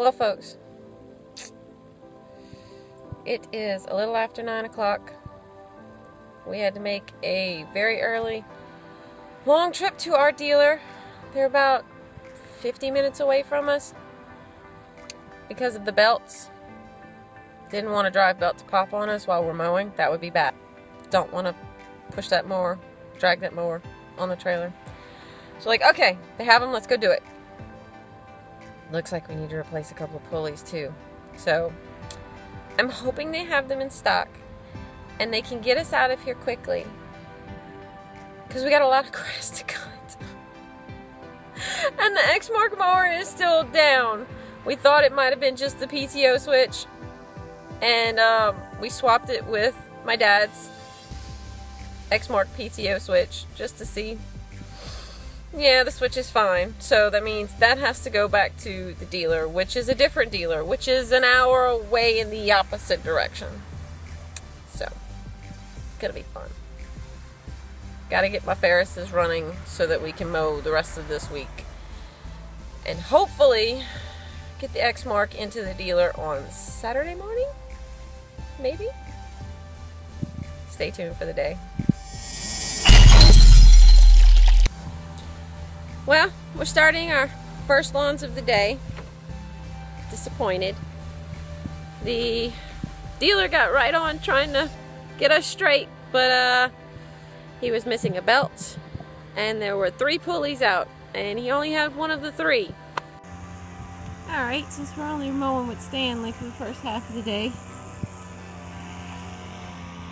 Well, folks, it is a little after 9 o'clock. We had to make a very early, long trip to our dealer. They're about 50 minutes away from us because of the belts. Didn't want a drive belt to pop on us while we're mowing. That would be bad. Don't want to push that mower, drag that mower on the trailer. So like, okay, they have them, let's go do it. Looks like we need to replace a couple of pulleys too. So I'm hoping they have them in stock and they can get us out of here quickly, because we got a lot of grass to cut. And the Exmark mower is still down. We thought it might have been just the PTO switch, and we swapped it with my dad's Exmark PTO switch just to see. Yeah, the switch is fine. So that means that has to go back to the dealer, which is a different dealer, which is an hour away in the opposite direction. So, it's gonna be fun. Gotta get my Ferrises running so that we can mow the rest of this week. And hopefully, get the Exmark into the dealer on Saturday morning? Maybe? Stay tuned for the day. Well, we're starting our first lawns of the day. Disappointed. The dealer got right on trying to get us straight, but he was missing a belt, and there were 3 pulleys out, and he only had one of the 3. Alright, since we're only mowing with Stanley for the first half of the day,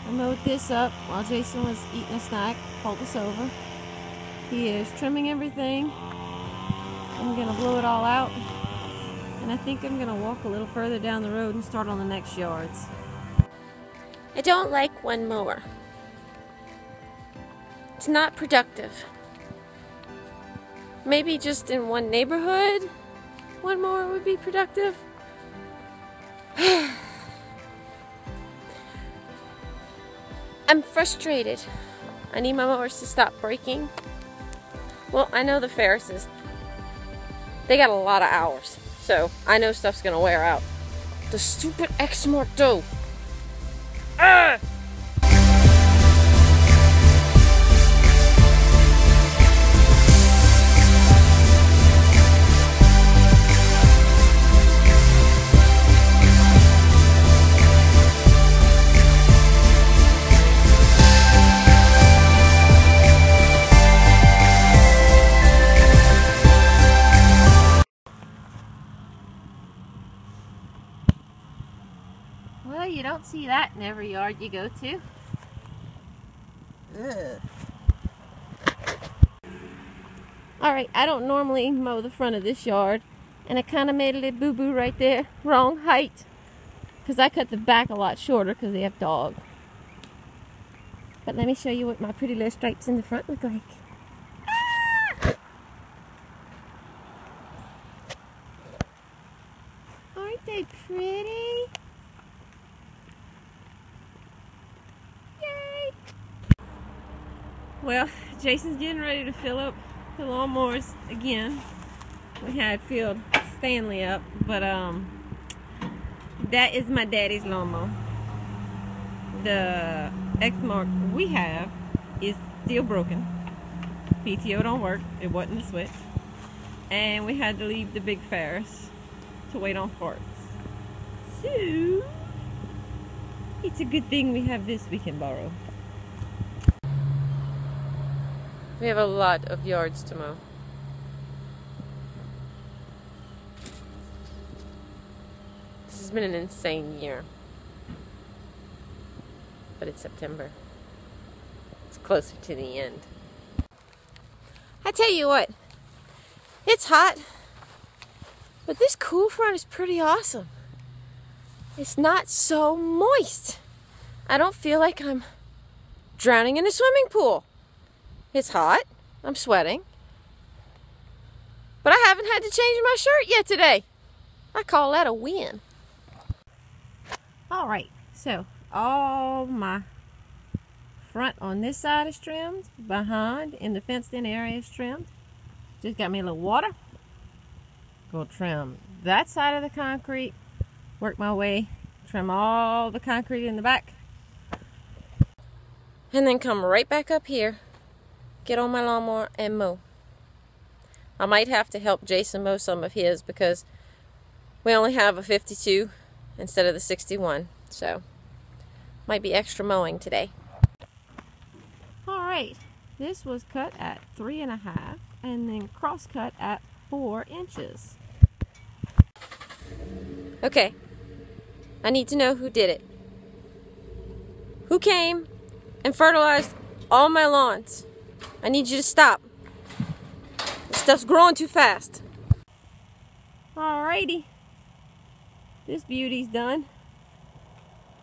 I mowed this up while Jason was eating a snack, pulled this over. He is trimming everything. I'm going to blow it all out. And I think I'm going to walk a little further down the road and start on the next yards. I don't like one mower. It's not productive. Maybe just in one neighborhood, one mower would be productive. I'm frustrated. I need my mowers to stop breaking. Well, I know the Ferrises, they got a lot of hours, so I know stuff's gonna wear out. The stupid Exmark though. Ah! Well, you don't see that in every yard you go to. Ugh. Alright, I don't normally mow the front of this yard, and I kind of made a little boo-boo right there. Wrong height. Because I cut the back a lot shorter because they have dog. But let me show you what my pretty little stripes in the front look like. Ah! Aren't they pretty? Well, Jason's getting ready to fill up the lawnmowers again. We had filled Stanley up, but that is my daddy's lawnmower. The Exmark we have is still broken. PTO don't work. It wasn't the switch. And we had to leave the big Ferris to wait on parts. So, it's a good thing we have this we can borrow. We have a lot of yards to mow. This has been an insane year. But it's September. It's closer to the end. I tell you what, it's hot, but this cool front is pretty awesome. It's not so moist. I don't feel like I'm drowning in a swimming pool. It's hot. I'm sweating. But I haven't had to change my shirt yet today. I call that a win. Alright, so all my front on this side is trimmed. Behind in the fenced in area is trimmed. Just got me a little water. Go trim that side of the concrete, work my way, trim all the concrete in the back, and then come right back up here, get on my lawnmower and mow. I might have to help Jason mow some of his because we only have a 52 instead of the 61, so might be extra mowing today. Alright, this was cut at 3.5 and then cross cut at 4 inches. Okay, I need to know who did it. Who came and fertilized all my lawns? I need you to stop. This stuff's growing too fast. Alrighty, this beauty's done.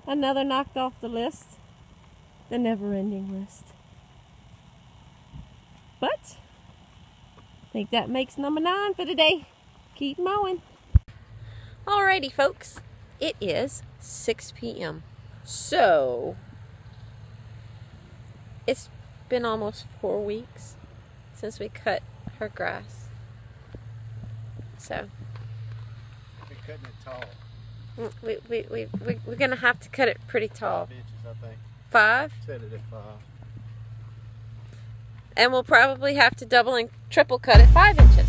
Another knocked off the list, the never-ending list. But I think that makes number 9 for today. Keep mowing. Alrighty, folks, it is 6 p.m. So it's been almost 4 weeks since we cut her grass. So We're cutting it tall. we're gonna have to cut it pretty tall. 5 inches, I think. 5? Set it at 5. And we'll probably have to double and triple cut it 5 inches.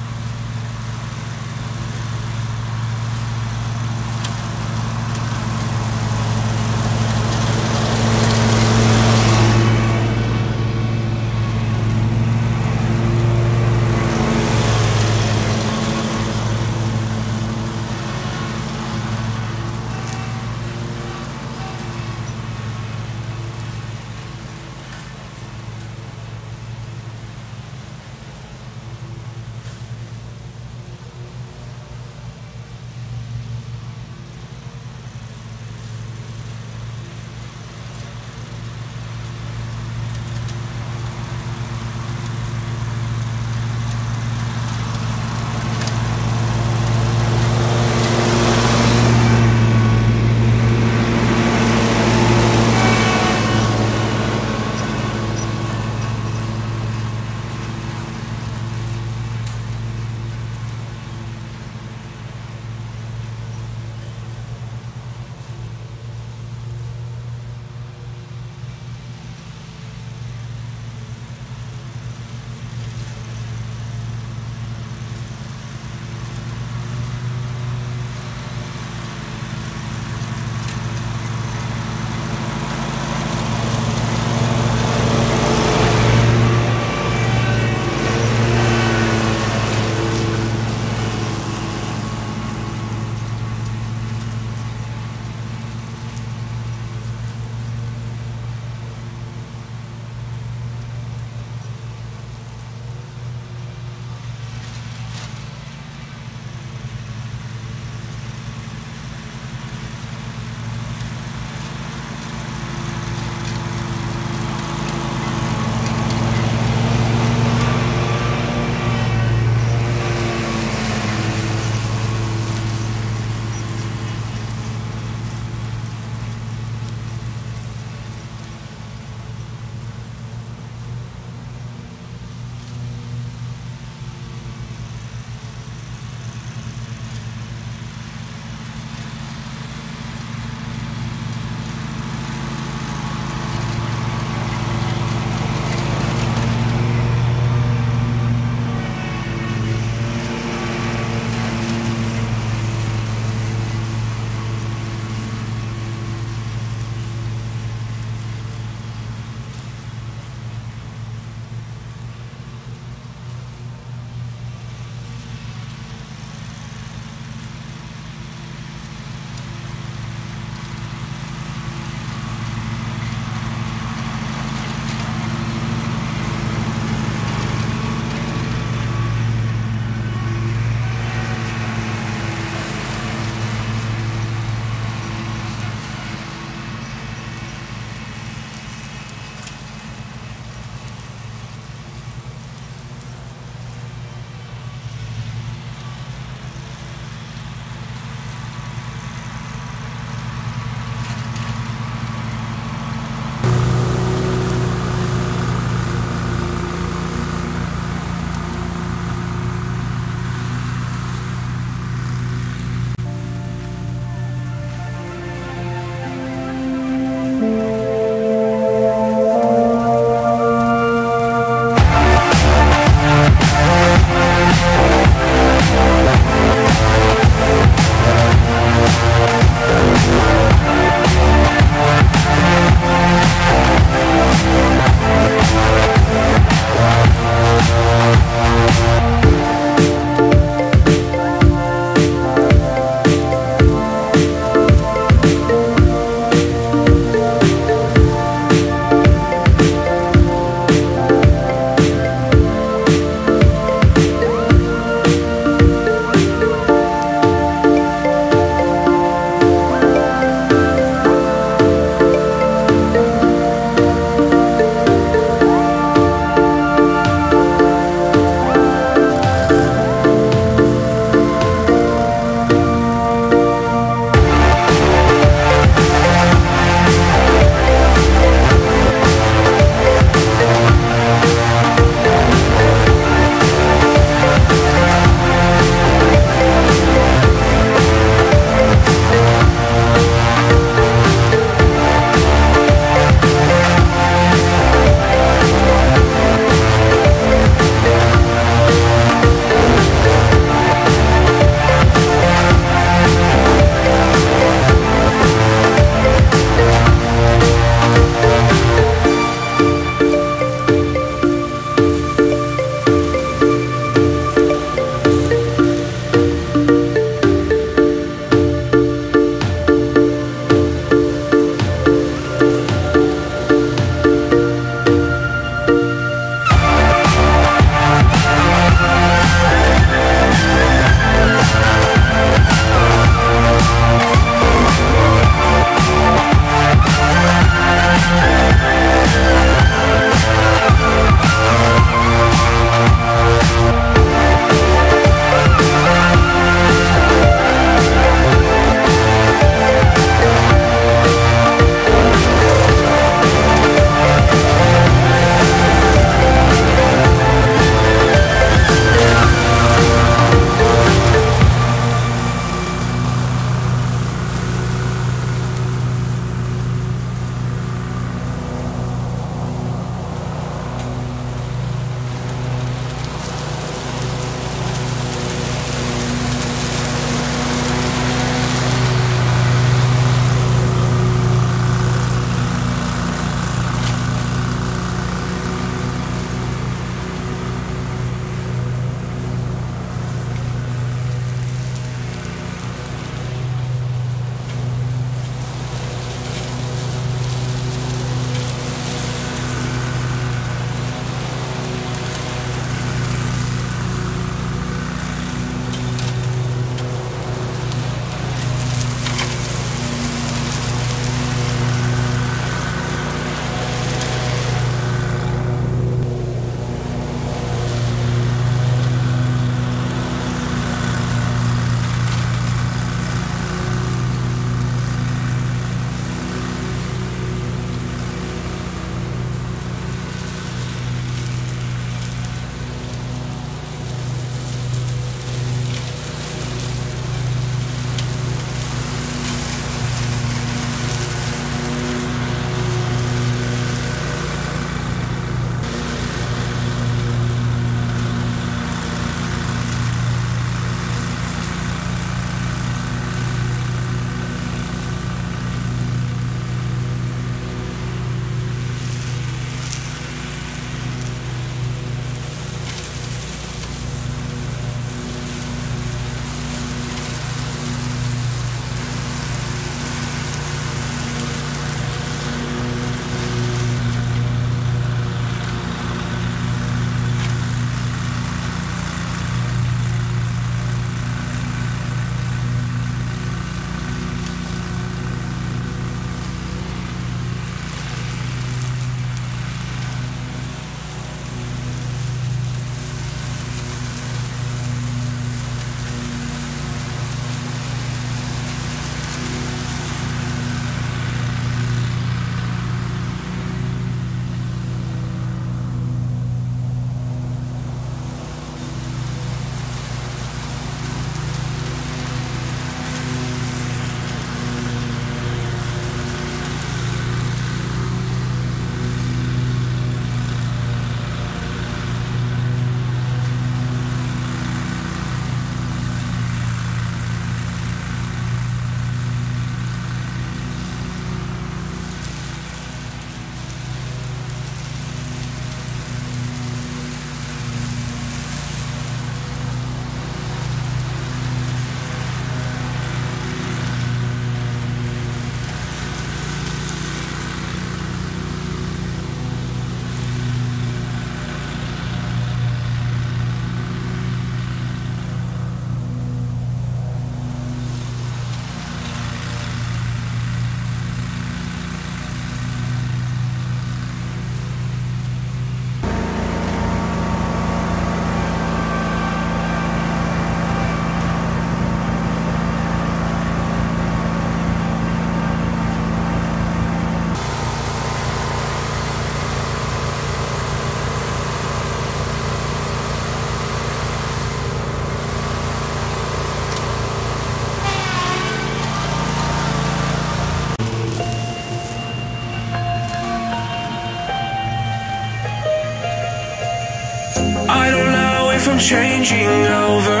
I don't know if I'm changing over.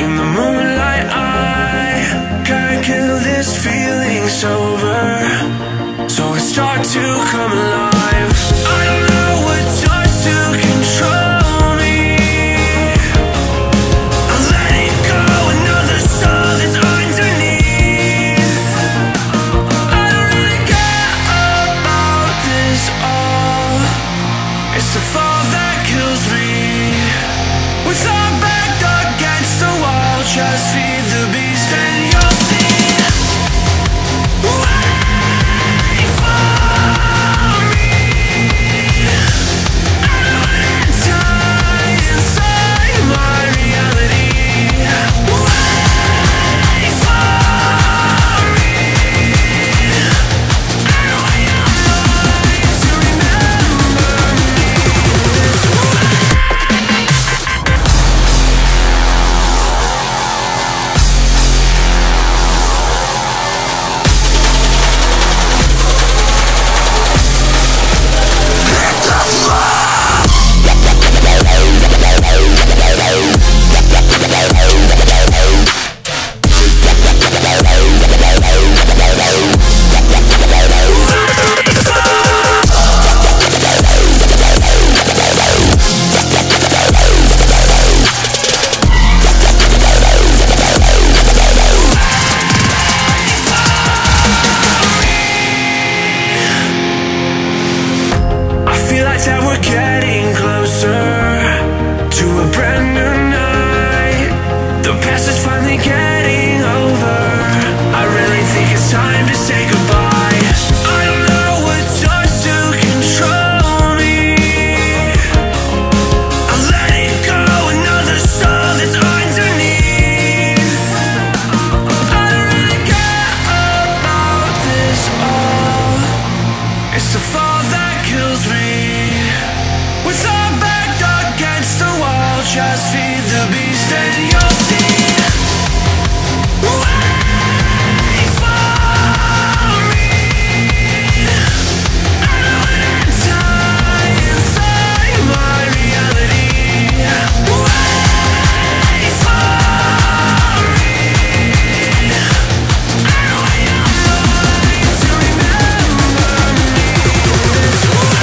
In the moonlight I can't kill this feeling sober, so I start to come alive. I don't know what starts to control me. I let it go, another soul that's underneath. I don't really care about this all. It's the fall that kills me. With our back against the wall, just feed the beast and you'll see. Wait for me. I don't wanna die inside my reality. Wait for me. I don't want your life to remember me this way. That we're getting closer to a brand new night. The past is finally getting over. I really think it's time to say goodbye. I don't know what starts to control me. I let it go, another soul that's underneath. I don't really care about this all. It's the fall that kills me. With our back against the wall, just feed the beast and you'll see. Wait for me. I don't wanna die inside my reality. Wait for me. I don't want your life to remember me this way.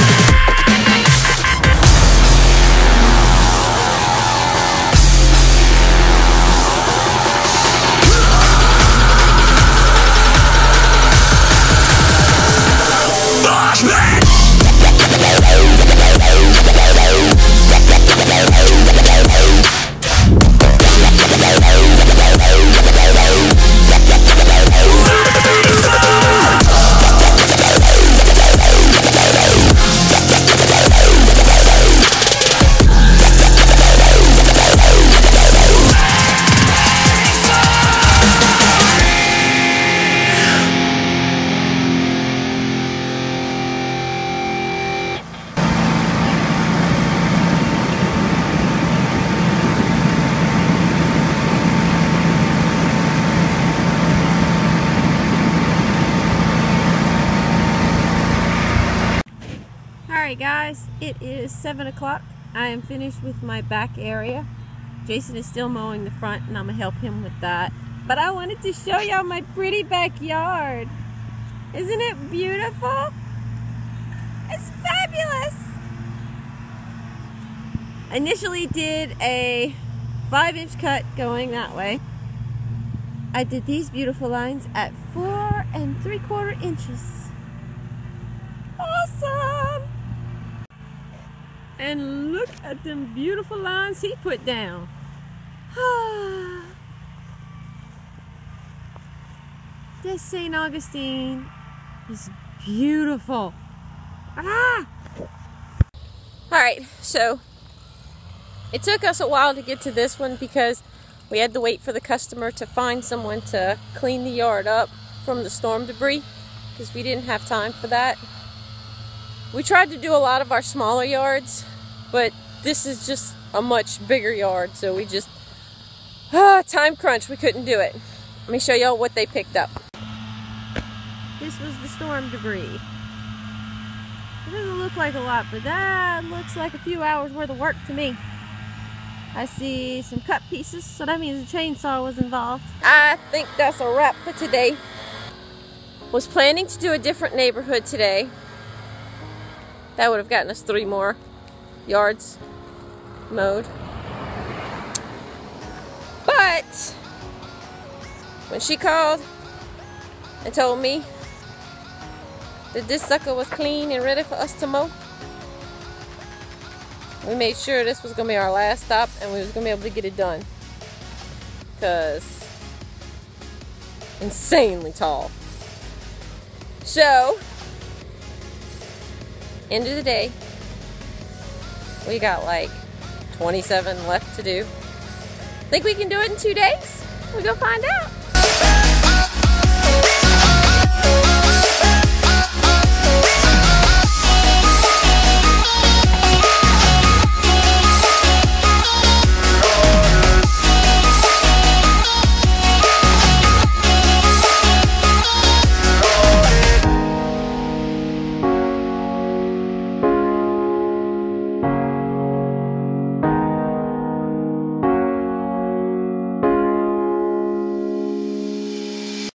Alright guys, it is 7 o'clock. I am finished with my back area. Jason is still mowing the front and I'm going to help him with that. But I wanted to show y'all my pretty backyard. Isn't it beautiful? It's fabulous! Initially did a 5-inch cut going that way. I did these beautiful lines at 4 3/4 inches. Awesome! And look at them beautiful lines he put down. This St. Augustine is beautiful. Alright, so it took us a while to get to this one because we had to wait for the customer to find someone to clean the yard up from the storm debris because we didn't have time for that. We tried to do a lot of our smaller yards, but this is just a much bigger yard, so we just, time crunch, we couldn't do it. Let me show y'all what they picked up. This was the storm debris. doesn't look like a lot, but that looks like a few hours worth of work to me. I see some cut pieces, so that means a chainsaw was involved. I think that's a wrap for today. Was planning to do a different neighborhood today. That would have gotten us 3 more yards mowed. But when she called and told me that this sucker was clean and ready for us to mow, we made sure this was going to be our last stop and we was going to be able to get it done. Because insanely tall. So, end of the day, we got like 27 left to do. Think we can do it in 2 days? We're gonna find out.